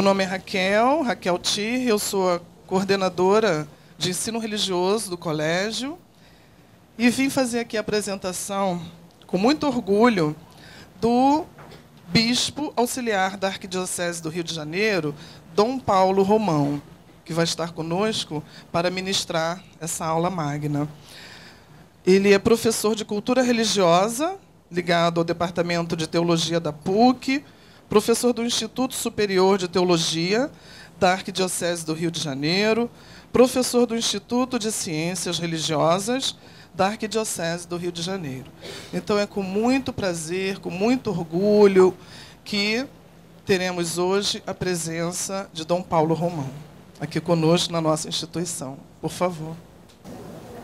nome é Raquel Tir, eu sou a coordenadora de ensino religioso do colégio e vim fazer aqui a apresentação, com muito orgulho, do bispo auxiliar da Arquidiocese do Rio de Janeiro, Dom Paulo Romão, que vai estar conosco para ministrar essa aula magna. Ele é professor de cultura religiosa, ligado ao Departamento de Teologia da PUC, professor do Instituto Superior de Teologia da Arquidiocese do Rio de Janeiro, professor do Instituto de Ciências Religiosas da Arquidiocese do Rio de Janeiro. Então, é com muito prazer, com muito orgulho, que teremos hoje a presença de Dom Paulo Romão, aqui conosco na nossa instituição. Por favor.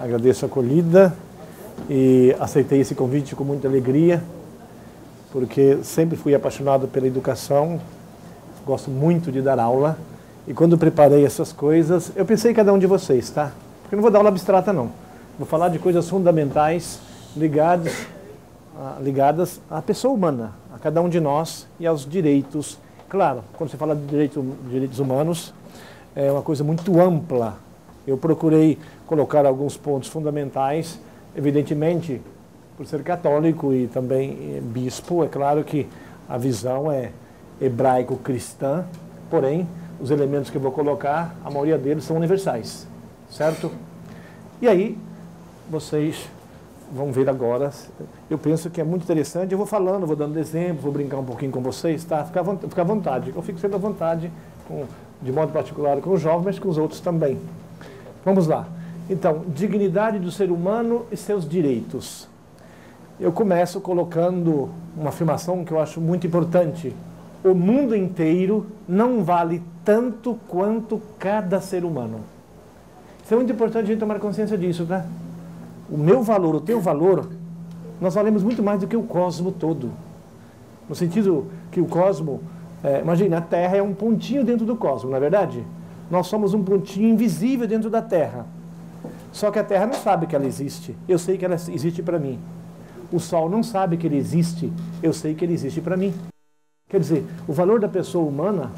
Agradeço a acolhida e aceitei esse convite com muita alegria, porque sempre fui apaixonado pela educação, gosto muito de dar aula, e quando preparei essas coisas, eu pensei em cada um de vocês, tá? Porque eu não vou dar aula abstrata, não. Vou falar de coisas fundamentais ligadas à pessoa humana, a cada um de nós e aos direitos. Claro, quando você fala de direitos humanos, é uma coisa muito ampla. Eu procurei colocar alguns pontos fundamentais, evidentemente, por ser católico e também bispo, é claro que a visão é hebraico-cristã, porém, os elementos que eu vou colocar, a maioria deles são universais, certo? E aí, vocês vão ver agora, eu penso que é muito interessante, eu vou falando, vou dando exemplos, vou brincar um pouquinho com vocês, tá? Fica à vontade, eu fico sempre à vontade, de modo particular com os jovens, mas com os outros também. Vamos lá. Então, dignidade do ser humano e seus direitos. Eu começo colocando uma afirmação que eu acho muito importante. O mundo inteiro não vale tanto quanto cada ser humano. Isso é muito importante a gente tomar consciência disso, tá? O meu valor, o teu valor, nós valemos muito mais do que o cosmo todo. No sentido que o cosmo, imagina, a Terra é um pontinho dentro do cosmo, não é verdade? Nós somos um pontinho invisível dentro da Terra. Só que a Terra não sabe que ela existe. Eu sei que ela existe para mim. O Sol não sabe que ele existe. Eu sei que ele existe para mim. Quer dizer, o valor da pessoa humana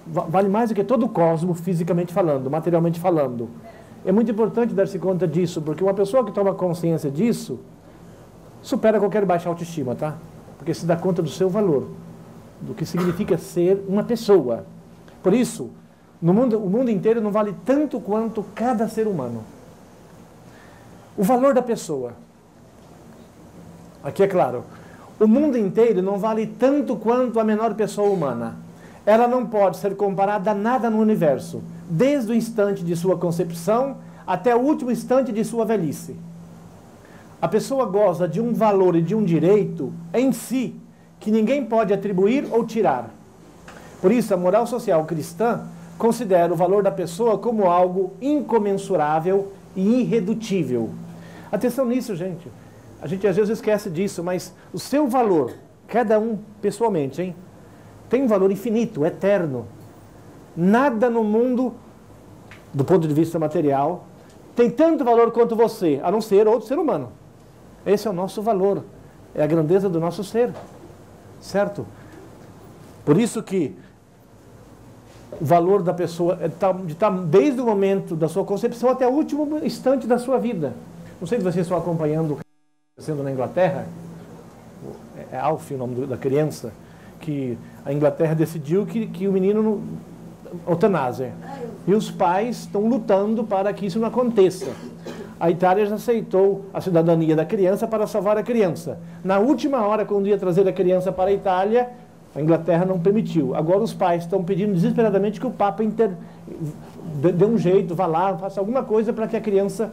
vale mais do que todo o cosmo, fisicamente falando, materialmente falando. É muito importante dar-se conta disso, porque uma pessoa que toma consciência disso supera qualquer baixa autoestima, tá? Porque se dá conta do seu valor, do que significa ser uma pessoa. Por isso, o mundo inteiro não vale tanto quanto cada ser humano. O valor da pessoa. Aqui é claro. O mundo inteiro não vale tanto quanto a menor pessoa humana. Ela não pode ser comparada a nada no universo, desde o instante de sua concepção até o último instante de sua velhice. A pessoa goza de um valor e de um direito em si que ninguém pode atribuir ou tirar. Por isso, a moral social cristã considera o valor da pessoa como algo incomensurável e irredutível. Atenção nisso, gente. A gente às vezes esquece disso, mas o seu valor, cada um pessoalmente, hein, tem um valor infinito, eterno. Nada no mundo, do ponto de vista material, tem tanto valor quanto você, a não ser outro ser humano. Esse é o nosso valor, é a grandeza do nosso ser, certo? Por isso que o valor da pessoa está desde o momento da sua concepção até o último instante da sua vida. Não sei se vocês estão acompanhando o que está acontecendo na Inglaterra, é Alfie o nome da criança, que a Inglaterra decidiu que o menino eutanásia. E os pais estão lutando para que isso não aconteça. A Itália já aceitou a cidadania da criança para salvar a criança. Na última hora, quando ia trazer a criança para a Itália, a Inglaterra não permitiu. Agora os pais estão pedindo desesperadamente que o Papa dê um jeito, vá lá, faça alguma coisa para que a criança...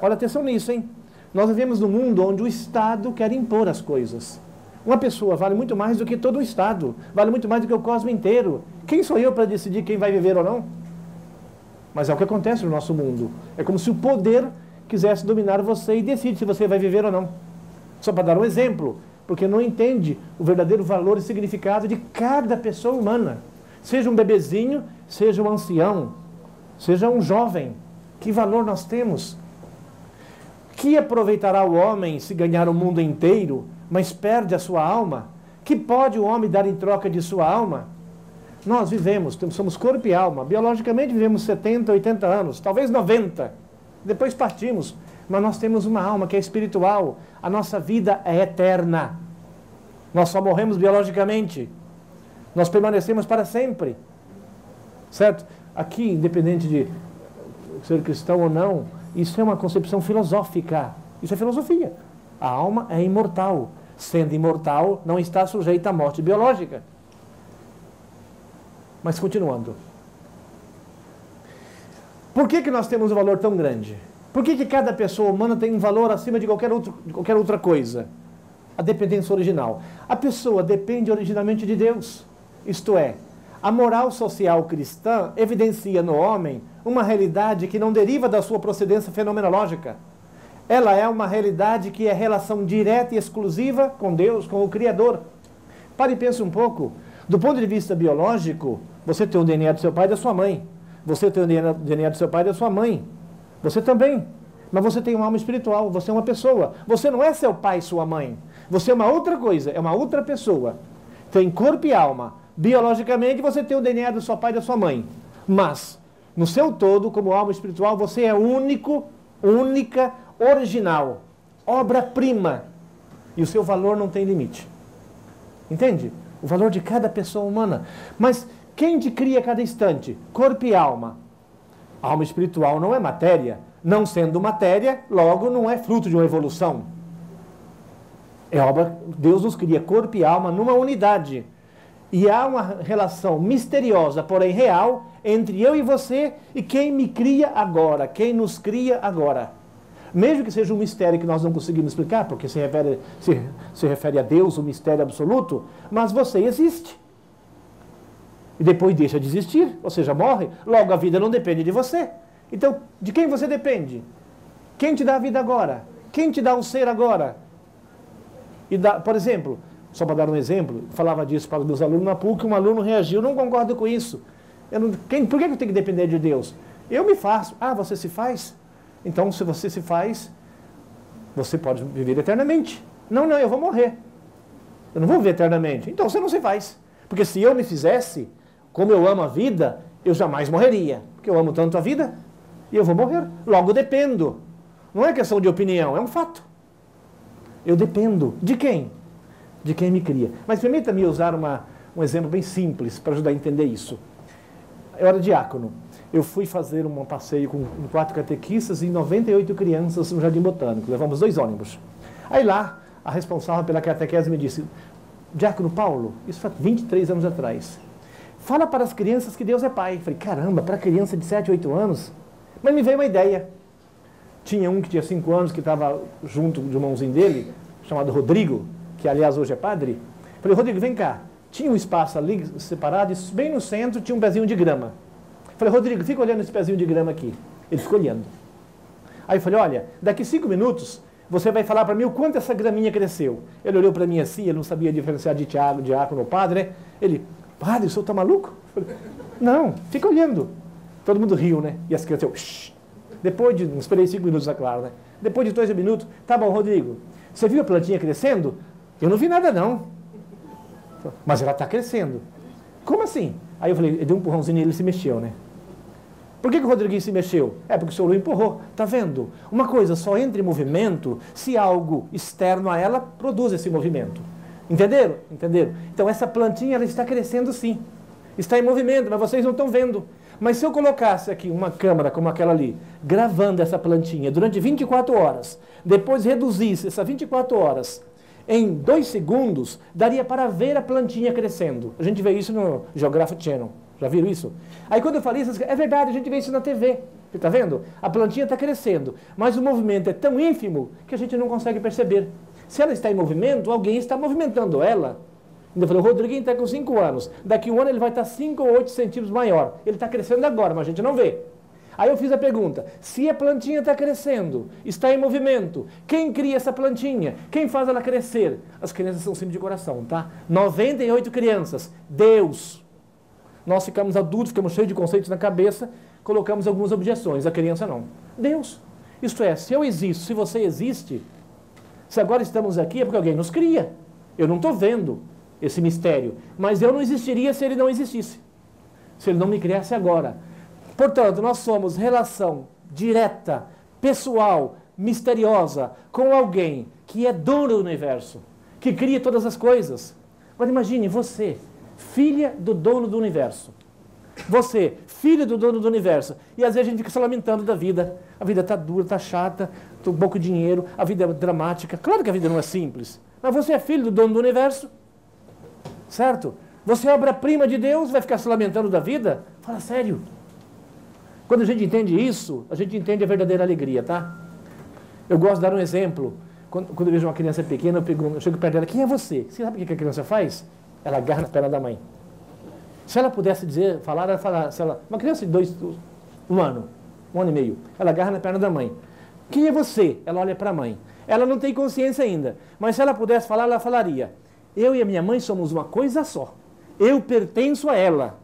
Olha, atenção nisso, hein? Nós vivemos num mundo onde o Estado quer impor as coisas. Uma pessoa vale muito mais do que todo o Estado, vale muito mais do que o cosmos inteiro. Quem sou eu para decidir quem vai viver ou não? Mas é o que acontece no nosso mundo. É como se o poder quisesse dominar você e decide se você vai viver ou não. Só para dar um exemplo, porque não entende o verdadeiro valor e significado de cada pessoa humana. Seja um bebezinho, seja um ancião, seja um jovem. Que valor nós temos? Que aproveitará o homem se ganhar o mundo inteiro, mas perde a sua alma? Que pode o homem dar em troca de sua alma? Nós vivemos, somos corpo e alma. Biologicamente vivemos 70, 80 anos, talvez 90. Depois partimos. Mas nós temos uma alma que é espiritual. A nossa vida é eterna. Nós só morremos biologicamente. Nós permanecemos para sempre. Certo? Aqui, independente de ser cristão ou não, isso é uma concepção filosófica. Isso é filosofia. A alma é imortal. Sendo imortal, não está sujeita à morte biológica. Mas continuando. Por que nós temos um valor tão grande? Por que cada pessoa humana tem um valor acima de qualquer outra coisa? A dependência original. A pessoa depende originalmente de Deus. Isto é, a moral social cristã evidencia no homem uma realidade que não deriva da sua procedência fenomenológica. Ela é uma realidade que é relação direta e exclusiva com Deus, com o Criador. Pare e pense um pouco. Do ponto de vista biológico, você tem o DNA do seu pai e da sua mãe. Você tem o DNA do seu pai e da sua mãe. Você também. Mas você tem uma alma espiritual, você é uma pessoa. Você não é seu pai e sua mãe. Você é uma outra coisa, é uma outra pessoa. Tem corpo e alma. Biologicamente, você tem o DNA do seu pai e da sua mãe. Mas, no seu todo, como alma espiritual, você é único, única, original. Obra-prima. E o seu valor não tem limite. Entende? O valor de cada pessoa humana. Mas quem te cria a cada instante? Corpo e alma. A alma espiritual não é matéria. Não sendo matéria, logo não é fruto de uma evolução. É obra, Deus nos cria corpo e alma numa unidade. E há uma relação misteriosa, porém real, entre eu e você e quem me cria agora, quem nos cria agora. Mesmo que seja um mistério que nós não conseguimos explicar, porque se refere a Deus, o mistério absoluto, mas você existe. E depois deixa de existir, ou seja, morre, logo a vida não depende de você. Então, de quem você depende? Quem te dá a vida agora? Quem te dá o ser agora? Por exemplo, só para dar um exemplo, falava disso para os meus alunos na PUC, um aluno reagiu, não concordo com isso. Por que eu tenho que depender de Deus? Eu me faço. Ah, você se faz? Então, se você se faz, você pode viver eternamente. Não, eu vou morrer. Eu não vou viver eternamente. Então, você não se faz. Porque se eu me fizesse, como eu amo a vida, eu jamais morreria. Porque eu amo tanto a vida e eu vou morrer. Logo, dependo. Não é questão de opinião, é um fato. Eu dependo. De quem? De quem me cria. Mas permita-me usar um exemplo bem simples para ajudar a entender isso. Eu era diácono. Eu fui fazer um passeio com 4 catequistas e 98 crianças no Jardim Botânico. Levamos 2 ônibus. Aí lá, a responsável pela catequese me disse: Diácono Paulo, isso foi 23 anos atrás, fala para as crianças que Deus é Pai. Eu falei, caramba, para criança de 7, 8 anos? Mas me veio uma ideia. Tinha um que tinha 5 anos, que estava junto de um irmãozinho dele, chamado Rodrigo, que aliás hoje é padre. Eu falei, Rodrigo, vem cá. Tinha um espaço ali separado, e bem no centro tinha um pezinho de grama. Eu falei, Rodrigo, fica olhando esse pezinho de grama aqui. Ele ficou olhando. Aí eu falei, olha, daqui 5 minutos, você vai falar para mim o quanto essa graminha cresceu. Ele olhou para mim assim, ele não sabia diferenciar de diácono ou padre, né? Ele, padre, o senhor está maluco? Eu falei, não, fica olhando. Todo mundo riu, né? E as crianças, shh. Depois de, não esperei 5 minutos, é claro, né? Depois de 2 minutos, tá bom, Rodrigo, você viu a plantinha crescendo? Eu não vi nada, não. Mas ela está crescendo. Como assim? Aí eu falei, ele deu um empurrãozinho e ele se mexeu, né? Por que o Rodriguinho se mexeu? É porque o senhor o empurrou. Está vendo? Uma coisa só entra em movimento se algo externo a ela produz esse movimento. Entenderam? Entenderam? Então essa plantinha ela está crescendo sim. Está em movimento, mas vocês não estão vendo. Mas se eu colocasse aqui uma câmera como aquela ali, gravando essa plantinha durante 24 horas, depois reduzisse essas 24 horas em 2 segundos, daria para ver a plantinha crescendo. A gente vê isso no Geographic Channel. Já viram isso? Aí quando eu falei isso, é verdade, a gente vê isso na TV. Você está vendo? A plantinha está crescendo, mas o movimento é tão ínfimo que a gente não consegue perceber. Se ela está em movimento, alguém está movimentando ela. Eu falei, o Rodriguinho está com 5 anos. Daqui 1 ano ele vai estar 5 ou 8 centímetros maior. Ele está crescendo agora, mas a gente não vê. Aí eu fiz a pergunta, se a plantinha está crescendo, está em movimento, quem cria essa plantinha? Quem faz ela crescer? As crianças são simples de coração, tá? 98 crianças, Deus. Nós ficamos adultos, ficamos cheios de conceitos na cabeça, colocamos algumas objeções, a criança não. Deus. Isto é, se eu existo, se você existe, se agora estamos aqui é porque alguém nos cria. Eu não estou vendo esse mistério, mas eu não existiria se ele não existisse. se Ele não me criasse agora. Portanto, nós somos relação direta, pessoal, misteriosa, com alguém que é dono do universo, que cria todas as coisas. Agora imagine você, filha do dono do universo. Você, filho do dono do universo. E às vezes a gente fica se lamentando da vida. A vida está dura, está chata, tem pouco dinheiro, a vida é dramática. Claro que a vida não é simples. Mas você é filho do dono do universo. Certo? Você é obra-prima de Deus, vai ficar se lamentando da vida? Fala sério. Quando a gente entende isso, a gente entende a verdadeira alegria, tá? Eu gosto de dar um exemplo. Quando eu vejo uma criança pequena, eu chego perto dela, quem é você? Você sabe o que a criança faz? Ela agarra na perna da mãe. Se ela pudesse dizer, falar, ela falar, uma criança de um ano e meio, ela agarra na perna da mãe. Quem é você? Ela olha para a mãe. Ela não tem consciência ainda, mas se ela pudesse falar, ela falaria, eu e a minha mãe somos uma coisa só. Eu pertenço a ela.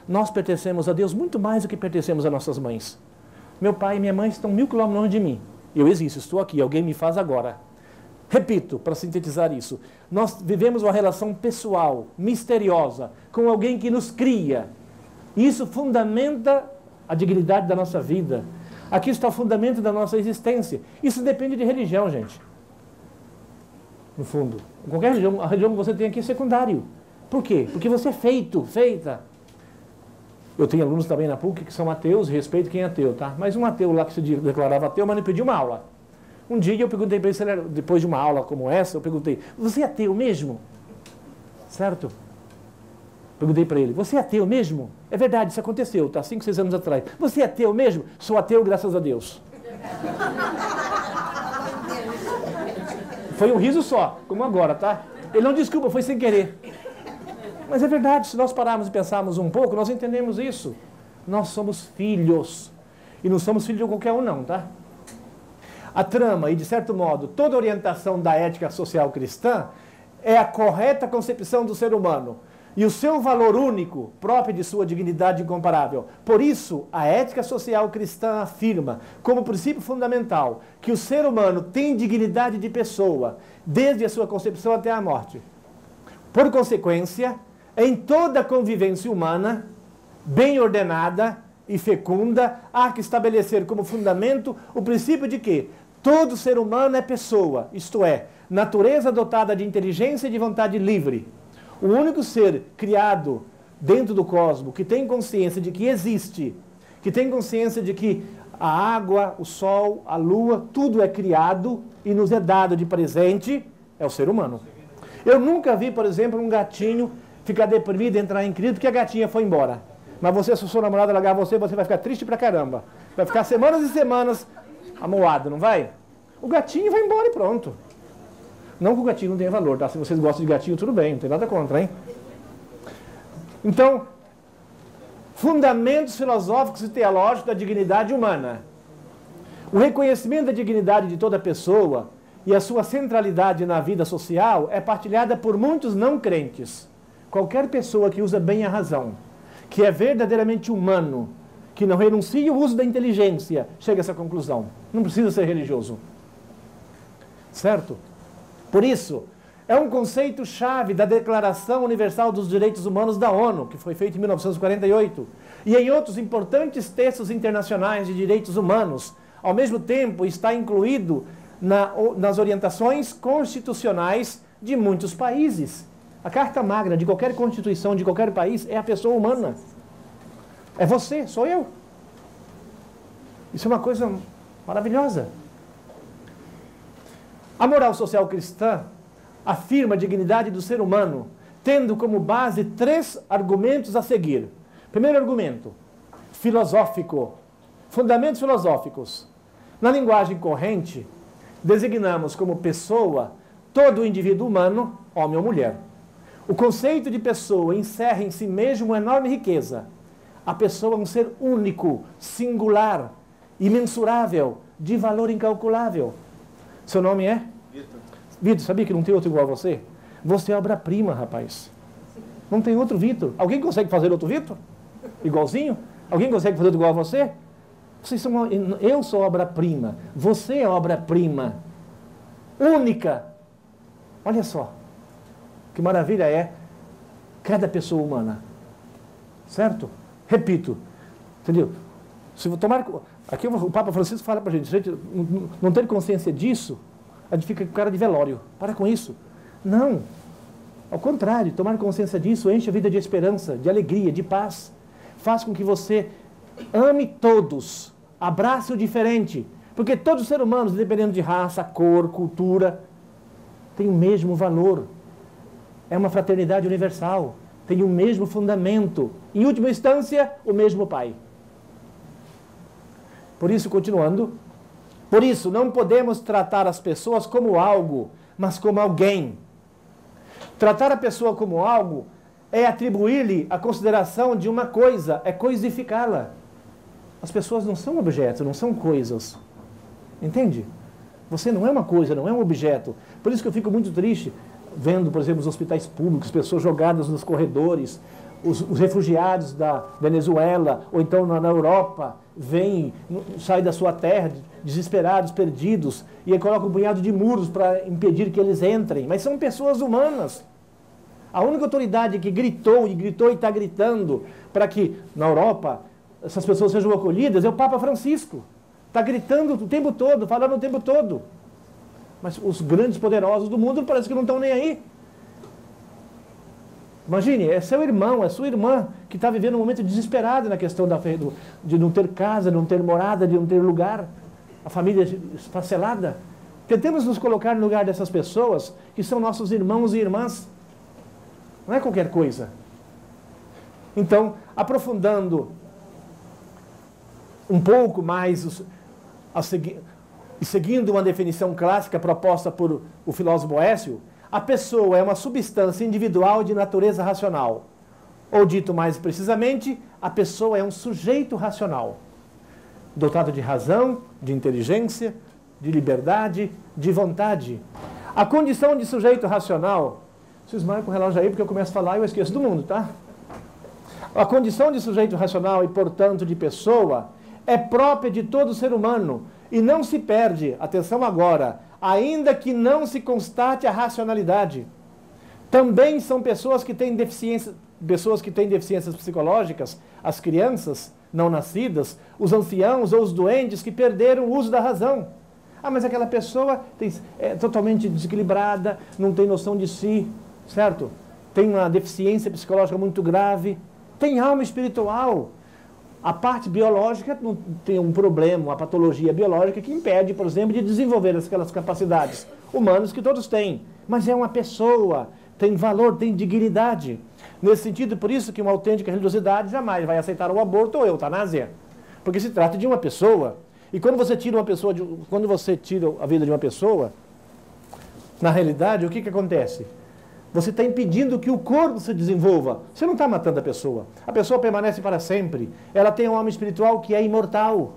Nós pertencemos a Deus muito mais do que pertencemos a nossas mães. Meu pai e minha mãe estão 1000 quilômetros longe de mim. Eu existo, estou aqui, alguém me faz agora. Repito, para sintetizar isso, nós vivemos uma relação pessoal, misteriosa, com alguém que nos cria. Isso fundamenta a dignidade da nossa vida. Aqui está o fundamento da nossa existência. Isso depende de religião, gente. No fundo. Qualquer religião, a religião que você tem aqui é secundário. Por quê? Porque você é feita. Eu tenho alunos também na PUC que são ateus, respeito quem é ateu, tá? Mas um ateu lá que se declarava ateu, mas não pediu uma aula. Um dia eu perguntei para ele, depois de uma aula como essa, eu perguntei, você é ateu mesmo? Certo? Perguntei para ele, você é ateu mesmo? É verdade, isso aconteceu, tá? 5, 6 anos atrás. Você é ateu mesmo? Sou ateu, graças a Deus. Foi um riso só, como agora, tá? Ele não desculpa, foi sem querer. Mas é verdade, se nós pararmos e pensarmos um pouco, nós entendemos isso. Nós somos filhos. E não somos filhos de qualquer um não, tá? A trama e, de certo modo, toda a orientação da ética social cristã é a correta concepção do ser humano e o seu valor único, próprio de sua dignidade incomparável. Por isso, a ética social cristã afirma, como princípio fundamental, que o ser humano tem dignidade de pessoa, desde a sua concepção até a morte. Por consequência, em toda a convivência humana, bem ordenada e fecunda, há que estabelecer como fundamento o princípio de que todo ser humano é pessoa, isto é, natureza dotada de inteligência e de vontade livre. O único ser criado dentro do cosmos que tem consciência de que existe, que tem consciência de que a água, o sol, a lua, tudo é criado e nos é dado de presente, é o ser humano. Eu nunca vi, por exemplo, um gatinho ficar deprimido, entrar em crise porque a gatinha foi embora. Mas você, se o seu namorado largar você vai ficar triste pra caramba. Vai ficar semanas e semanas amoado, não vai? O gatinho vai embora e pronto. Não que o gatinho não tenha valor, tá? Se vocês gostam de gatinho, tudo bem, não tem nada contra, hein? Então, fundamentos filosóficos e teológicos da dignidade humana. O reconhecimento da dignidade de toda pessoa e a sua centralidade na vida social é partilhada por muitos não crentes. Qualquer pessoa que usa bem a razão, que é verdadeiramente humano, que não renuncia ao uso da inteligência, chega a essa conclusão. Não precisa ser religioso. Certo? Por isso, é um conceito-chave da Declaração Universal dos Direitos Humanos da ONU, que foi feita em 1948, e em outros importantes textos internacionais de direitos humanos. Ao mesmo tempo, está incluído nas orientações constitucionais de muitos países. A Carta Magna de qualquer constituição de qualquer país é a pessoa humana. É você, sou eu. Isso é uma coisa maravilhosa. A moral social cristã afirma a dignidade do ser humano, tendo como base 3 argumentos a seguir. Primeiro argumento, filosófico. Fundamentos filosóficos. Na linguagem corrente, designamos como pessoa todo o indivíduo humano, homem ou mulher. O conceito de pessoa encerra em si mesmo uma enorme riqueza. A pessoa é um ser único, singular, imensurável, de valor incalculável. Seu nome é? Vitor. Vitor, sabia que não tem outro igual a você? Você é obra-prima, rapaz. Não tem outro Vitor. Alguém consegue fazer outro Vitor? Igualzinho? Alguém consegue fazer outro igual a você? Eu sou obra-prima. Você é obra-prima. Única. Olha só. Que maravilha é cada pessoa humana. Certo? Repito. Entendeu? Se eu tomar... Aqui o Papa Francisco fala para a gente não ter consciência disso, a gente fica com cara de velório. Para com isso. Não. Ao contrário, tomar consciência disso enche a vida de esperança, de alegria, de paz. Faz com que você ame todos, abrace o diferente. Porque todos os seres humanos, independente de raça, cor, cultura, têm o mesmo valor. É uma fraternidade universal. Tem o mesmo fundamento. Em última instância, o mesmo Pai. Por isso, continuando, por isso não podemos tratar as pessoas como algo, mas como alguém. Tratar a pessoa como algo é atribuir-lhe a consideração de uma coisa, é coisificá-la. As pessoas não são objetos, não são coisas. Entende? Você não é uma coisa, não é um objeto. Por isso que eu fico muito triste vendo, por exemplo, os hospitais públicos, pessoas jogadas nos corredores, os refugiados da Venezuela, ou então na Europa, saem da sua terra, desesperados, perdidos, e aí colocam um punhado de muros para impedir que eles entrem. Mas são pessoas humanas. A única autoridade que gritou e está gritando para que, na Europa, essas pessoas sejam acolhidas é o Papa Francisco. Está gritando o tempo todo, falando o tempo todo. Mas os grandes poderosos do mundo parece que não estão nem aí. Imagine, é seu irmão, é sua irmã que está vivendo um momento desesperado na questão de não ter casa, de não ter morada, de não ter lugar. A família esfacelada. Tentemos nos colocar no lugar dessas pessoas que são nossos irmãos e irmãs. Não é qualquer coisa. Então, aprofundando um pouco mais e seguindo uma definição clássica proposta por o filósofo Boécio, a pessoa é uma substância individual de natureza racional. Ou dito mais precisamente, a pessoa é um sujeito racional, dotado de razão, de inteligência, de liberdade, de vontade. A condição de sujeito racional, vocês marcam o relógio aí porque eu começo a falar e eu esqueço do mundo, tá? A condição de sujeito racional e, portanto, de pessoa é própria de todo ser humano e não se perde, atenção agora, ainda que não se constate a racionalidade. Também são pessoas que têm deficiências psicológicas, as crianças não nascidas, os anciãos ou os doentes que perderam o uso da razão. Ah, mas aquela pessoa é totalmente desequilibrada, não tem noção de si, certo? Tem uma deficiência psicológica muito grave, tem alma espiritual. A parte biológica não tem um problema, uma patologia biológica que impede, por exemplo, de desenvolver aquelas capacidades humanas que todos têm. Mas é uma pessoa, tem valor, tem dignidade. Nesse sentido, por isso que uma autêntica religiosidade jamais vai aceitar o aborto ou a eutanásia. Porque se trata de uma pessoa. E quando você tira a vida de uma pessoa, na realidade, o que acontece? Você está impedindo que o corpo se desenvolva. Você não está matando a pessoa. A pessoa permanece para sempre. Ela tem uma alma espiritual que é imortal.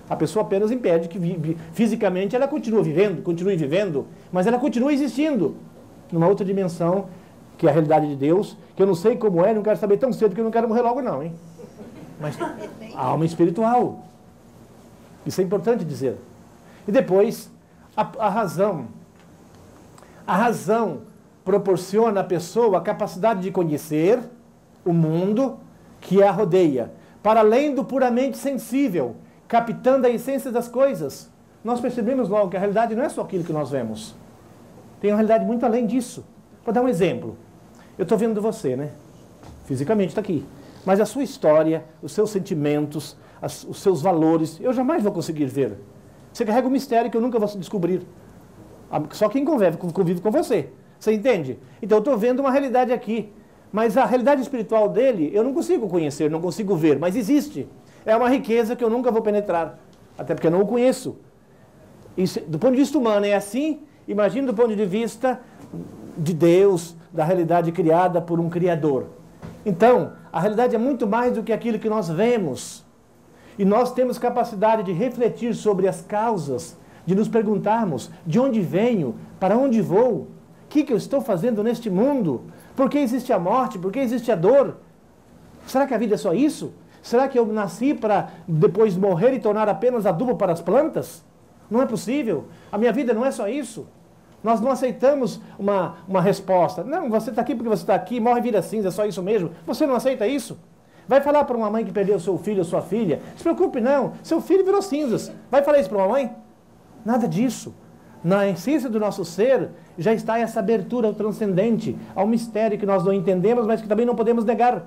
A pessoa apenas impede que fisicamente ela continue vivendo, mas ela continua existindo numa outra dimensão, que é a realidade de Deus, que eu não sei como é, não quero saber tão cedo, porque eu não quero morrer logo não, hein? Mas a alma espiritual. Isso é importante dizer. E depois, a razão. A razão proporciona à pessoa a capacidade de conhecer o mundo que a rodeia, para além do puramente sensível, captando a essência das coisas. Nós percebemos logo que a realidade não é só aquilo que nós vemos. Tem uma realidade muito além disso. Vou dar um exemplo. Eu estou vendo você, né? Fisicamente está aqui. Mas a sua história, os seus sentimentos, os seus valores, eu jamais vou conseguir ver. Você carrega um mistério que eu nunca vou descobrir. Só quem convive com você. Você entende? Então eu estou vendo uma realidade aqui. Mas a realidade espiritual dele eu não consigo conhecer, não consigo ver. Mas existe. É uma riqueza que eu nunca vou penetrar. Até porque eu não o conheço. Isso, do ponto de vista humano é assim. Imagine do ponto de vista de Deus, da realidade criada por um Criador. Então, a realidade é muito mais do que aquilo que nós vemos. E nós temos capacidade de refletir sobre as causas, de nos perguntarmos de onde venho, para onde vou, o que eu estou fazendo neste mundo, por que existe a morte, por que existe a dor. Será que a vida é só isso? Será que eu nasci para depois morrer e tornar apenas adubo para as plantas? Não é possível. A minha vida não é só isso. Nós não aceitamos uma resposta. Não, você está aqui porque você está aqui, morre e vira cinza, é só isso mesmo. Você não aceita isso? Vai falar para uma mãe que perdeu seu filho ou sua filha, se preocupe não, seu filho virou cinzas. Vai falar isso para uma mãe? Nada disso. Na essência do nosso ser já está essa abertura ao transcendente, ao mistério que nós não entendemos, mas que também não podemos negar.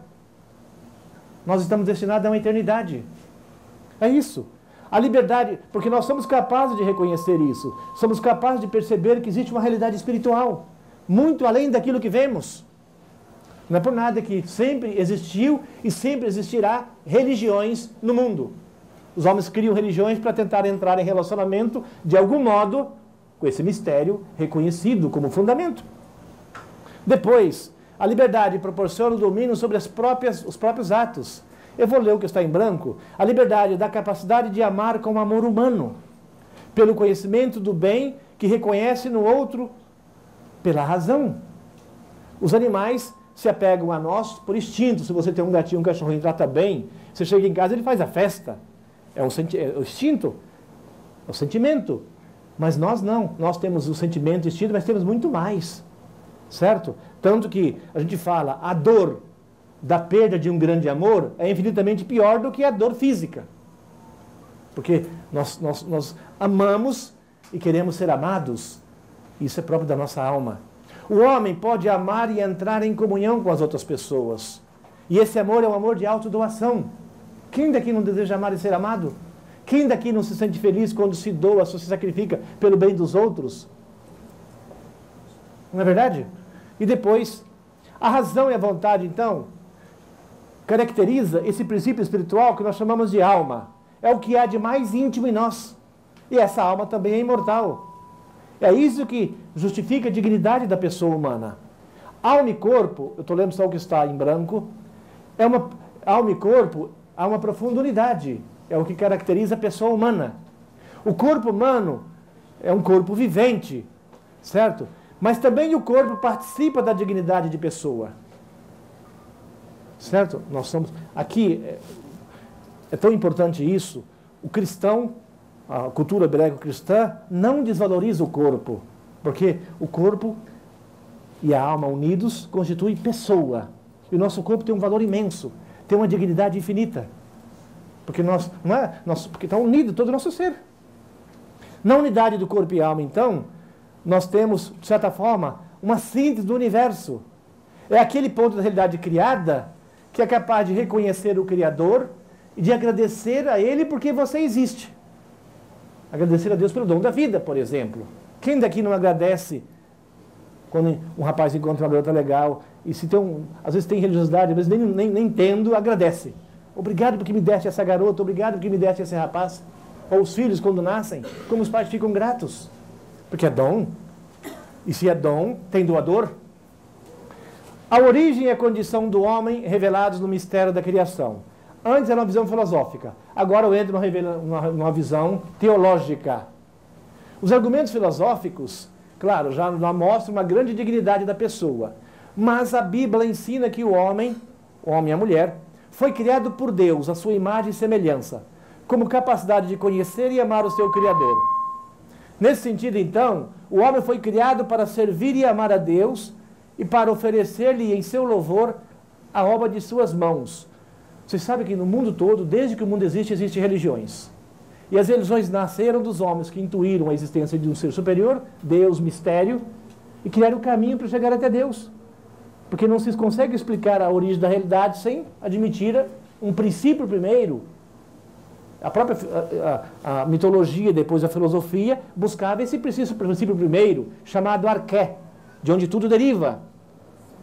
Nós estamos destinados a uma eternidade. É isso. A liberdade, porque nós somos capazes de reconhecer isso. Somos capazes de perceber que existe uma realidade espiritual, muito além daquilo que vemos. Não é por nada que sempre existiu e sempre existirá religiões no mundo. Os homens criam religiões para tentar entrar em relacionamento, de algum modo, com esse mistério reconhecido como fundamento. Depois, a liberdade proporciona o domínio sobre os próprios atos. Eu vou ler o que está em branco. A liberdade dá a capacidade de amar com amor humano, pelo conhecimento do bem que reconhece no outro pela razão. Os animais se apegam a nós por instinto. Se você tem um gatinho, um cachorrinho, trata bem, você chega em casa, ele faz a festa. É o instinto, é o sentimento. Mas nós não. Nós temos o sentimento, o instinto, mas temos muito mais. Certo? Tanto que a gente fala, a dor da perda de um grande amor é infinitamente pior do que a dor física. Porque nós amamos e queremos ser amados. Isso é próprio da nossa alma. O homem pode amar e entrar em comunhão com as outras pessoas. E esse amor é um amor de autodoação. Quem daqui não deseja amar e ser amado? Quem daqui não se sente feliz quando se doa, se sacrifica pelo bem dos outros? Não é verdade? E depois, a razão e a vontade, então, caracteriza esse princípio espiritual que nós chamamos de alma. É o que há de mais íntimo em nós. E essa alma também é imortal. É isso que justifica a dignidade da pessoa humana. Alma e corpo, eu estou lendo só o que está em branco, alma e corpo há uma profunda unidade. É o que caracteriza a pessoa humana. O corpo humano é um corpo vivente, certo? Mas também o corpo participa da dignidade de pessoa. Certo? Nós somos... Aqui, é tão importante isso. O cristão, a cultura hebraico-cristã, não desvaloriza o corpo. Porque o corpo e a alma unidos constituem pessoa. E o nosso corpo tem um valor imenso. Tem uma dignidade infinita. Porque porque está unido todo o nosso ser. Na unidade do corpo e alma, então, nós temos, de certa forma, uma síntese do universo. É aquele ponto da realidade criada que é capaz de reconhecer o Criador e de agradecer a Ele porque você existe. Agradecer a Deus pelo dom da vida, por exemplo. Quem daqui não agradece quando um rapaz encontra uma garota legal e se tem às vezes tem religiosidade, às vezes nem entendo, agradece. Obrigado porque me deste essa garota, obrigado porque me deste esse rapaz. Ou os filhos, quando nascem, como os pais ficam gratos. Porque é dom. E se é dom, tem doador. A origem e a condição do homem revelados no mistério da criação. Antes era uma visão filosófica. Agora eu entro numa visão teológica. Os argumentos filosóficos, claro, já mostram uma grande dignidade da pessoa. Mas a Bíblia ensina que o homem e a mulher, foi criado por Deus, a sua imagem e semelhança, como capacidade de conhecer e amar o seu Criador. Nesse sentido, então, o homem foi criado para servir e amar a Deus e para oferecer-lhe em seu louvor a obra de suas mãos. Vocês sabem que no mundo todo, desde que o mundo existe, existem religiões. E as religiões nasceram dos homens que intuíram a existência de um ser superior, Deus, mistério, e criaram o caminho para chegar até Deus. Porque não se consegue explicar a origem da realidade sem admitir um princípio primeiro. A própria a mitologia, depois a filosofia, buscava esse princípio primeiro, chamado arqué, de onde tudo deriva.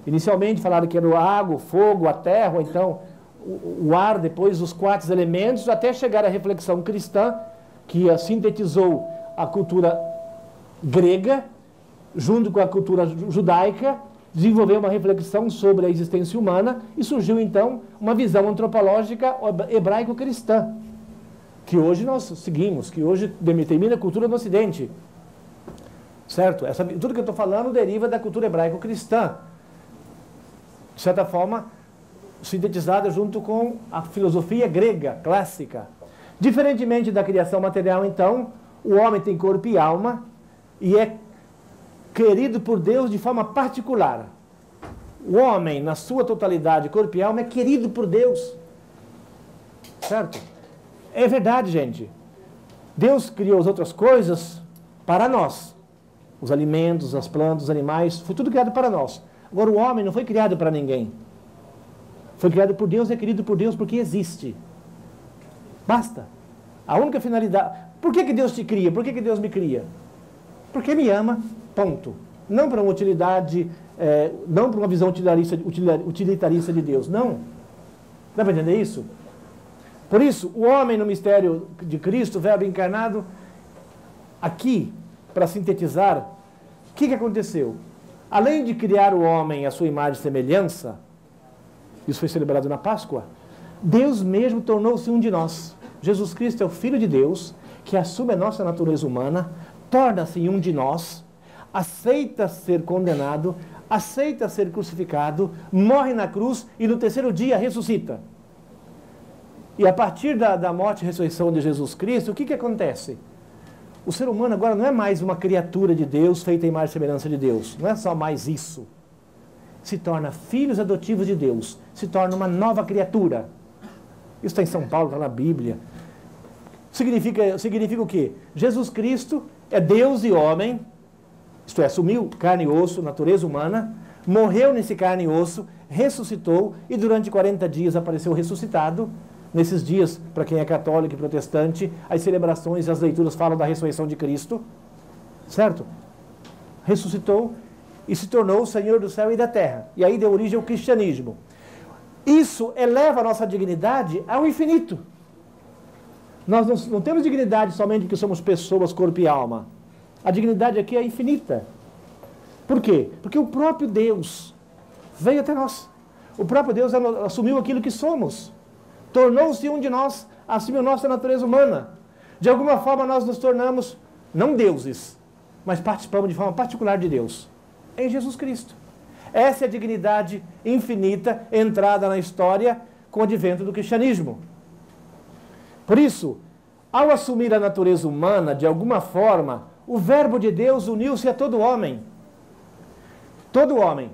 Inicialmente falaram que era a água, o fogo, a terra, ou então o ar, depois os 4 elementos, até chegar à reflexão cristã, que sintetizou a cultura grega, junto com a cultura judaica, desenvolveu uma reflexão sobre a existência humana e surgiu, então, uma visão antropológica hebraico-cristã, que hoje nós seguimos, que hoje determina a cultura do Ocidente. Certo? Tudo que eu estou falando deriva da cultura hebraico-cristã, de certa forma, sintetizada junto com a filosofia grega, clássica. Diferentemente da criação material, então, o homem tem corpo e alma e é querido por Deus de forma particular. O homem, na sua totalidade, corpo e alma, é querido por Deus. Certo? É verdade, gente. Deus criou as outras coisas para nós. Os alimentos, as plantas, os animais, foi tudo criado para nós. Agora o homem não foi criado para ninguém. Foi criado por Deus, é querido por Deus porque existe. Basta. A única finalidade... Por que Deus te cria? Por que Deus me cria? Porque me ama, ponto. Não para uma utilidade, não para uma visão utilitarista de Deus, não. Dá para entender isso? Por isso, o homem no mistério de Cristo, o Verbo encarnado, aqui, para sintetizar, o que aconteceu? Além de criar o homem à sua imagem e semelhança, isso foi celebrado na Páscoa, Deus mesmo tornou-se um de nós. Jesus Cristo é o Filho de Deus, que assume a nossa natureza humana, torna-se um de nós, aceita ser condenado, aceita ser crucificado, morre na cruz e no terceiro dia ressuscita. E a partir da morte e ressurreição de Jesus Cristo, o que acontece? O ser humano agora não é mais uma criatura de Deus, feita à imagem e semelhança de Deus. Não é só mais isso. Se torna filhos adotivos de Deus. Se torna uma nova criatura. Isso está em São Paulo, está na Bíblia. Significa o quê? Jesus Cristo é Deus e homem, isto é, assumiu carne e osso, natureza humana, morreu nesse carne e osso, ressuscitou e durante 40 dias apareceu ressuscitado. Nesses dias, para quem é católico e protestante, as celebrações e as leituras falam da ressurreição de Cristo, certo? Ressuscitou e se tornou o Senhor do céu e da terra. E aí deu origem ao cristianismo. Isso eleva a nossa dignidade ao infinito. Nós não temos dignidade somente porque somos pessoas, corpo e alma. A dignidade aqui é infinita. Por quê? Porque o próprio Deus veio até nós. O próprio Deus assumiu aquilo que somos. Tornou-se um de nós, assumiu nossa natureza humana. De alguma forma nós nos tornamos, não deuses, mas participamos de forma particular de Deus. Em Jesus Cristo. Essa é a dignidade infinita entrada na história com o advento do cristianismo. Por isso, ao assumir a natureza humana, de alguma forma, o Verbo de Deus uniu-se a todo homem. Todo homem.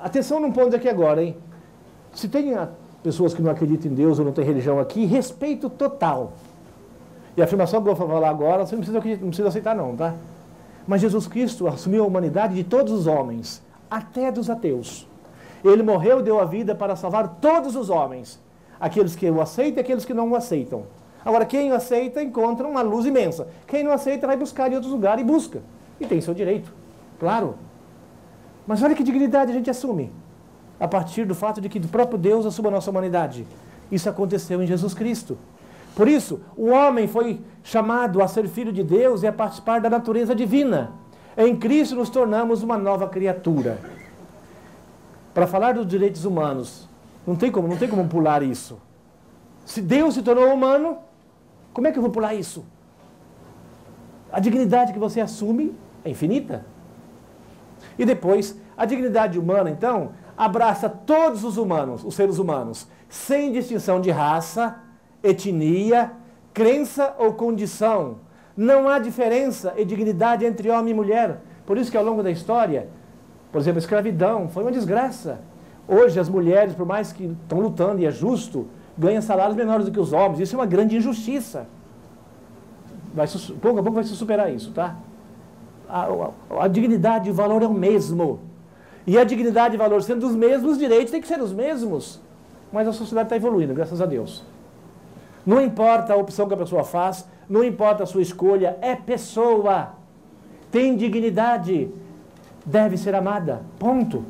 Atenção num ponto aqui agora, hein? Se tem pessoas que não acreditam em Deus ou não têm religião aqui, respeito total. E a afirmação que eu vou falar agora, você não precisa aceitar não, tá? Mas Jesus Cristo assumiu a humanidade de todos os homens, até dos ateus. Ele morreu e deu a vida para salvar todos os homens. Aqueles que o aceitam e aqueles que não o aceitam. Agora, quem o aceita encontra uma luz imensa. Quem não aceita vai buscar em outros lugares e busca. E tem seu direito, claro. Mas olha que dignidade a gente assume. A partir do fato de que o próprio Deus assume a nossa humanidade. Isso aconteceu em Jesus Cristo. Por isso, o homem foi chamado a ser filho de Deus e a participar da natureza divina. Em Cristo nos tornamos uma nova criatura. Para falar dos direitos humanos, não tem como pular isso. Se Deus se tornou humano, como é que eu vou pular isso? A dignidade que você assume é infinita. E depois, a dignidade humana, então, abraça todos os humanos, os seres humanos, sem distinção de raça, etnia, crença ou condição. Não há diferença e dignidade entre homem e mulher. Por isso que ao longo da história, por exemplo, a escravidão foi uma desgraça. Hoje as mulheres, por mais que estão lutando e é justo, ganham salários menores do que os homens. Isso é uma grande injustiça. Pouco a pouco vai se superar isso, tá? A dignidade e o valor é o mesmo. E a dignidade e o valor sendo os mesmos, os direitos têm que ser os mesmos. Mas a sociedade está evoluindo, graças a Deus. Não importa a opção que a pessoa faz, não importa a sua escolha, é pessoa. Tem dignidade, deve ser amada, ponto.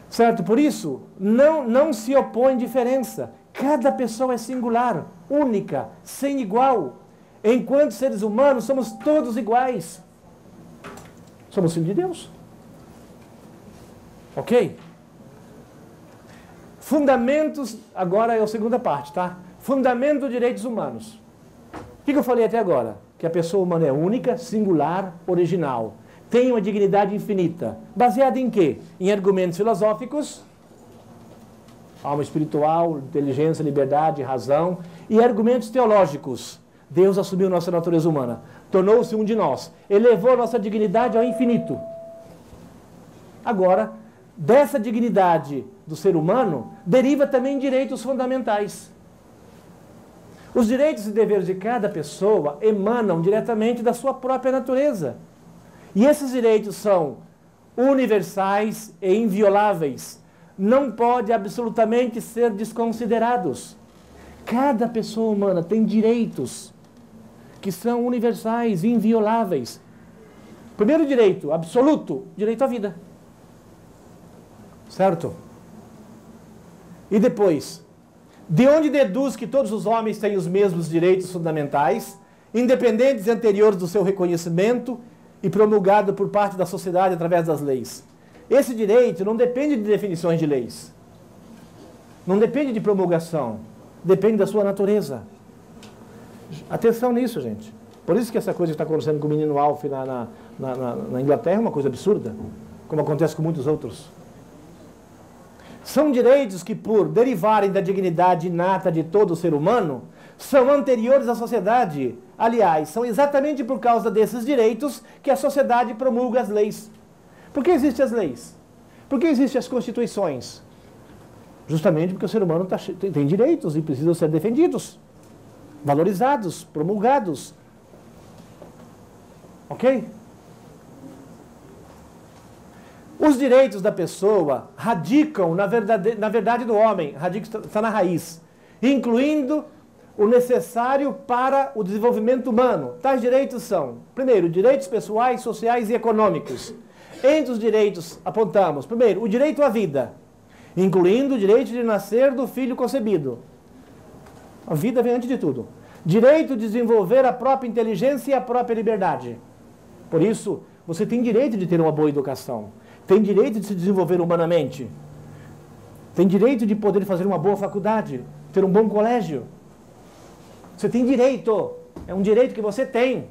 Certo? Por isso, não se opõe diferença. Cada pessoa é singular, única, sem igual. Enquanto seres humanos, somos todos iguais. Somos filhos de Deus. Ok? Fundamentos, agora é a segunda parte, tá? Fundamento dos direitos humanos. O que eu falei até agora? Que a pessoa humana é única, singular, original. Tem uma dignidade infinita. Baseada em quê? Em argumentos filosóficos, alma espiritual, inteligência, liberdade, razão, e argumentos teológicos. Deus assumiu nossa natureza humana, tornou-se um de nós, elevou nossa dignidade ao infinito. Agora, dessa dignidade do ser humano, deriva também direitos fundamentais. Os direitos e deveres de cada pessoa emanam diretamente da sua própria natureza. E esses direitos são universais e invioláveis. Não pode absolutamente ser desconsiderados. Cada pessoa humana tem direitos que são universais e invioláveis. Primeiro direito, absoluto, direito à vida. Certo? E depois, de onde deduz que todos os homens têm os mesmos direitos fundamentais, independentes e anteriores do seu reconhecimento e promulgado por parte da sociedade através das leis. Esse direito não depende de definições de leis. Não depende de promulgação. Depende da sua natureza. Atenção nisso, gente. Por isso que essa coisa que está acontecendo com o menino Alf na Inglaterra é uma coisa absurda, como acontece com muitos outros. São direitos que, por derivarem da dignidade inata de todo ser humano, são anteriores à sociedade. Aliás, são exatamente por causa desses direitos que a sociedade promulga as leis. Por que existem as leis? Por que existem as constituições? Justamente porque o ser humano tem direitos e precisam ser defendidos, valorizados, promulgados. Ok? Os direitos da pessoa radicam na verdade do homem, está na raiz, incluindo o necessário para o desenvolvimento humano. Tais direitos são, primeiro, direitos pessoais, sociais e econômicos. Entre os direitos, apontamos, primeiro, o direito à vida, incluindo o direito de nascer do filho concebido. A vida vem antes de tudo. Direito de desenvolver a própria inteligência e a própria liberdade. Por isso, você tem direito de ter uma boa educação. Tem direito de se desenvolver humanamente. Tem direito de poder fazer uma boa faculdade, ter um bom colégio. Você tem direito. É um direito que você tem.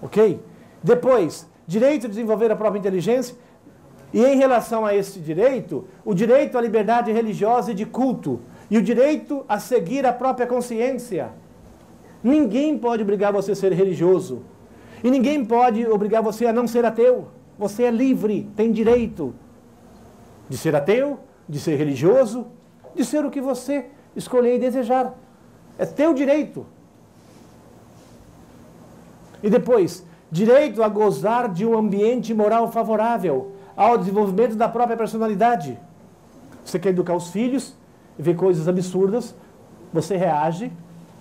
Ok? Depois, direito de desenvolver a própria inteligência. E em relação a esse direito, o direito à liberdade religiosa e de culto. E o direito a seguir a própria consciência. Ninguém pode obrigar você a ser religioso. E ninguém pode obrigar você a não ser ateu. Você é livre, tem direito de ser ateu, de ser religioso, de ser o que você escolher e desejar. É teu direito. E depois, direito a gozar de um ambiente moral favorável ao desenvolvimento da própria personalidade. Você quer educar os filhos, vê coisas absurdas, você reage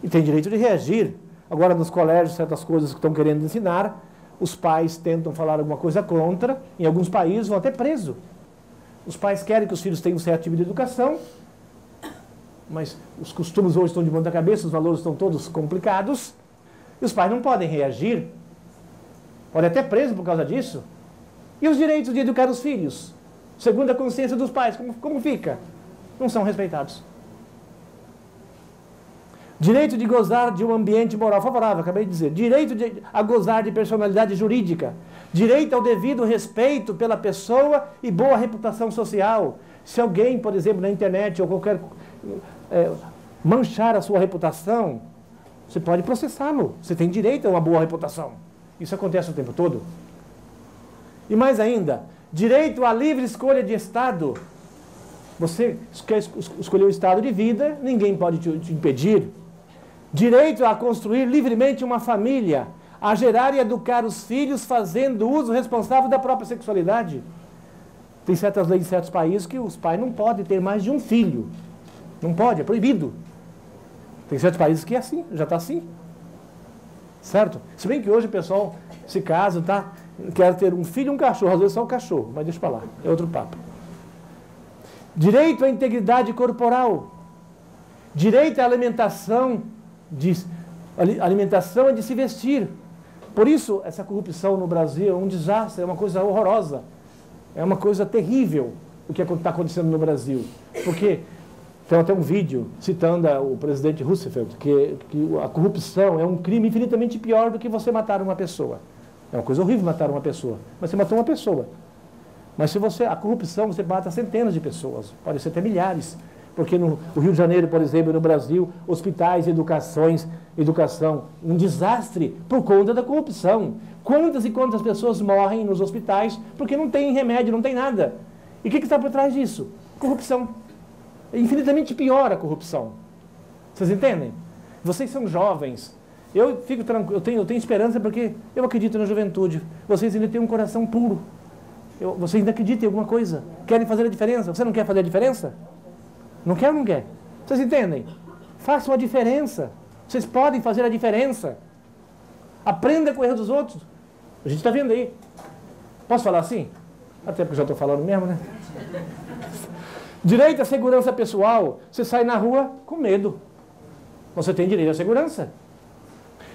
e tem direito de reagir. Agora, nos colégios, certas coisas que estão querendo ensinar, os pais tentam falar alguma coisa contra, em alguns países vão até preso. Os pais querem que os filhos tenham um certo tipo de educação, mas os costumes hoje estão de ponta cabeça, os valores estão todos complicados, e os pais não podem reagir, podem até preso por causa disso. E os direitos de educar os filhos, segundo a consciência dos pais, como fica? Não são respeitados. Direito de gozar de um ambiente moral favorável, acabei de dizer. Direito a gozar de personalidade jurídica. Direito ao devido respeito pela pessoa e boa reputação social. Se alguém, por exemplo, na internet ou qualquer manchar a sua reputação, você pode processá-lo. Você tem direito a uma boa reputação. Isso acontece o tempo todo. E mais ainda, direito à livre escolha de estado. Você quer escolher o estado de vida, ninguém pode te impedir. Direito a construir livremente uma família, a gerar e educar os filhos fazendo uso responsável da própria sexualidade. Tem certas leis em certos países que os pais não podem ter mais de um filho. Não pode, é proibido. Tem certos países que é assim, já está assim. Certo? Se bem que hoje o pessoal se casa, tá? Quer ter um filho e um cachorro, às vezes só um cachorro, mas deixa para lá, é outro papo. Direito à integridade corporal. Direito à alimentação é de se vestir. Por isso, essa corrupção no Brasil é um desastre, é uma coisa horrorosa. É uma coisa terrível o que está acontecendo no Brasil. Porque tem até um vídeo citando o presidente Roosevelt, que a corrupção é um crime infinitamente pior do que você matar uma pessoa. É uma coisa horrível matar uma pessoa, mas você matou uma pessoa. Mas se a corrupção, você mata centenas de pessoas, pode ser até milhares. Porque no Rio de Janeiro, por exemplo, no Brasil, hospitais e educação, um desastre por conta da corrupção. Quantas e quantas pessoas morrem nos hospitais porque não tem remédio, não tem nada. E o que está por trás disso? Corrupção. É infinitamente pior a corrupção. Vocês entendem? Vocês são jovens. Eu fico tranquilo, eu tenho esperança porque eu acredito na juventude. Vocês ainda têm um coração puro. Vocês ainda acreditam em alguma coisa. Querem fazer a diferença? Você não quer fazer a diferença? Não quer ou não quer? Vocês entendem? Façam a diferença. Vocês podem fazer a diferença. Aprenda com o erro dos outros. A gente está vendo aí. Posso falar assim? Até porque já estou falando mesmo, né? Direito à segurança pessoal. Você sai na rua com medo. Você tem direito à segurança.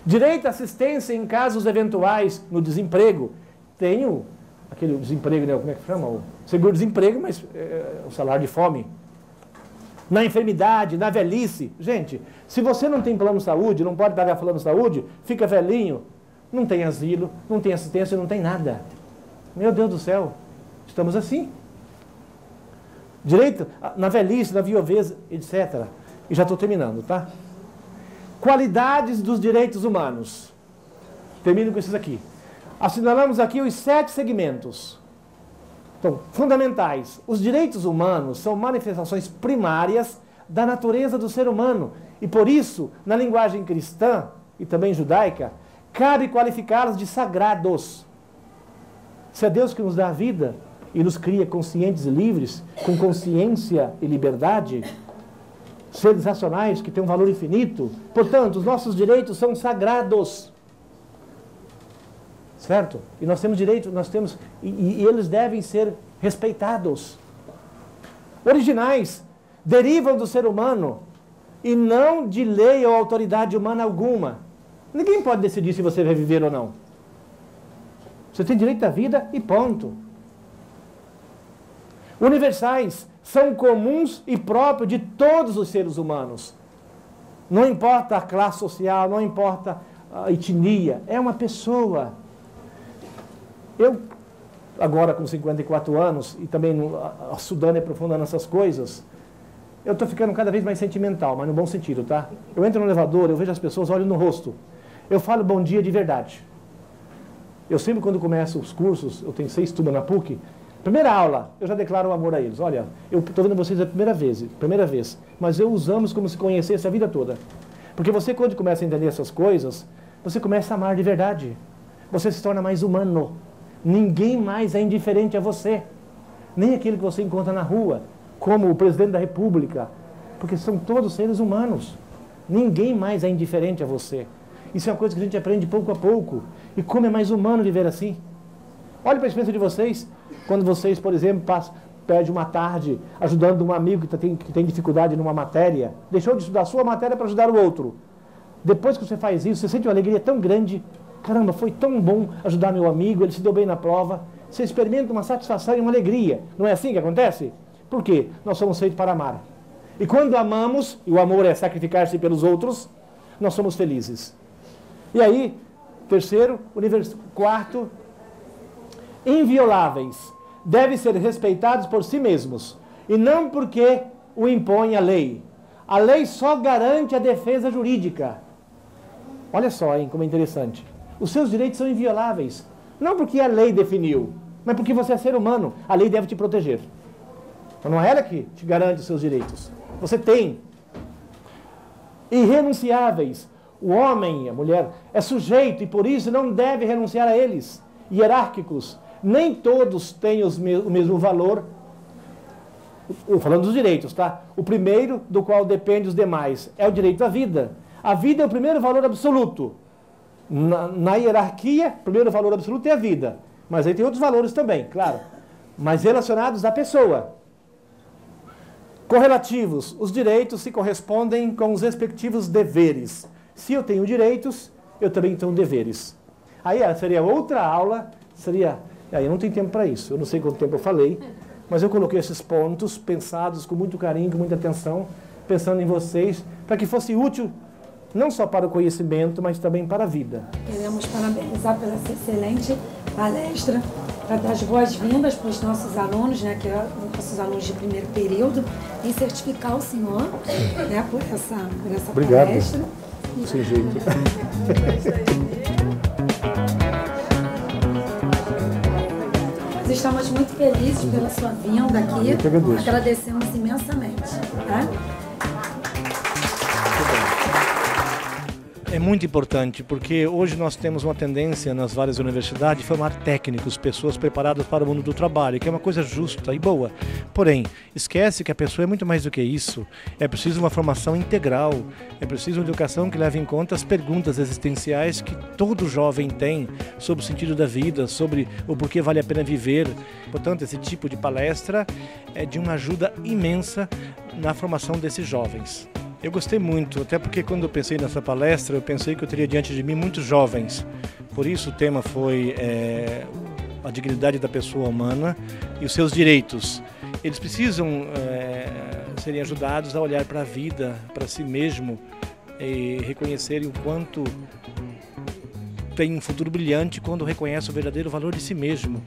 Direito à assistência em casos eventuais no desemprego. Tenho aquele desemprego, né? Como é que chama? O seguro-desemprego, mas o salário de fome. Na enfermidade, na velhice. Gente, se você não tem plano de saúde, não pode pagar plano de saúde, fica velhinho, não tem asilo, não tem assistência, não tem nada. Meu Deus do céu, estamos assim. Direito na velhice, na viuvez, etc. E já estou terminando, tá? Qualidades dos direitos humanos. Termino com esses aqui. Assinalamos aqui os 7 segmentos. Então, fundamentais. Os direitos humanos são manifestações primárias da natureza do ser humano. E por isso, na linguagem cristã e também judaica, cabe qualificá-los de sagrados. Se é Deus que nos dá a vida e nos cria conscientes e livres, com consciência e liberdade, seres racionais que têm um valor infinito, portanto, os nossos direitos são sagrados. Certo? E nós temos direito, e eles devem ser respeitados. Originais, derivam do ser humano e não de lei ou autoridade humana alguma. Ninguém pode decidir se você vai viver ou não. Você tem direito à vida e ponto. Universais, são comuns e próprios de todos os seres humanos. Não importa a classe social, não importa a etnia, é uma pessoa. Eu, agora com 54 anos, e também estudando e aprofundando essas coisas, eu estou ficando cada vez mais sentimental, mas no bom sentido, tá? Eu entro no elevador, eu vejo as pessoas, olho no rosto. Eu falo bom dia de verdade. Eu sempre, quando começo os cursos, eu tenho 6 turmas na PUC, primeira aula, eu já declaro o amor a eles. Olha, eu estou vendo vocês a primeira vez, mas eu os amo como se conhecesse a vida toda. Porque você, quando começa a entender essas coisas, você começa a amar de verdade. Você se torna mais humano. Ninguém mais é indiferente a você. Nem aquele que você encontra na rua, como o presidente da República. Porque são todos seres humanos. Ninguém mais é indiferente a você. Isso é uma coisa que a gente aprende pouco a pouco. E como é mais humano viver assim. Olhe para a experiência de vocês, quando vocês, por exemplo, perdem uma tarde ajudando um amigo que tem dificuldade numa matéria, deixou de estudar a sua matéria para ajudar o outro. Depois que você faz isso, você sente uma alegria tão grande. Caramba, foi tão bom ajudar meu amigo, ele se deu bem na prova. Você experimenta uma satisfação e uma alegria. Não é assim que acontece? Por quê? Nós somos feitos para amar. E quando amamos, e o amor é sacrificar-se pelos outros, nós somos felizes. E aí, quarto, invioláveis. Devem ser respeitados por si mesmos. E não porque o impõe a lei. A lei só garante a defesa jurídica. Olha só, hein, como é interessante. Os seus direitos são invioláveis. Não porque a lei definiu, mas porque você é ser humano. A lei deve te proteger. Então não é ela que te garante os seus direitos. Você tem. Irrenunciáveis. O homem, a mulher, é sujeito e por isso não deve renunciar a eles. Hierárquicos. Nem todos têm o mesmo valor. Falando dos direitos, tá? O primeiro, do qual depende os demais, é o direito à vida. A vida é o primeiro valor absoluto. Na hierarquia, o primeiro valor absoluto é a vida. Mas aí tem outros valores também, claro. Mas relacionados à pessoa. Correlativos. Os direitos se correspondem com os respectivos deveres. Se eu tenho direitos, eu também tenho deveres. Aí seria outra aula, aí eu não tenho tempo para isso. Eu não sei quanto tempo eu falei, mas eu coloquei esses pontos pensados com muito carinho, com muita atenção, pensando em vocês, para que fosse útil não só para o conhecimento, mas também para a vida. Queremos parabenizar pela excelente palestra, para dar as boas-vindas para os nossos alunos, né, que são nossos alunos de primeiro período, e certificar o senhor, né, por essa Obrigado. Palestra. Sem jeito. Nós estamos muito felizes pela sua vinda aqui. Eu que agradeço. Agradecemos imensamente. Tá? muito importante, porque hoje nós temos uma tendência nas várias universidades de formar técnicos, pessoas preparadas para o mundo do trabalho, que é uma coisa justa e boa. Porém, esquece que a pessoa é muito mais do que isso. É preciso uma formação integral, é preciso uma educação que leve em conta as perguntas existenciais que todo jovem tem sobre o sentido da vida, sobre o porquê vale a pena viver. Portanto, esse tipo de palestra é de uma ajuda imensa na formação desses jovens. Eu gostei muito, até porque quando eu pensei nessa palestra, eu pensei que eu teria diante de mim muitos jovens. Por isso o tema foi a dignidade da pessoa humana e os seus direitos. Eles precisam serem ajudados a olhar para a vida, para si mesmo e reconhecerem o quanto tem um futuro brilhante quando reconhece o verdadeiro valor de si mesmo.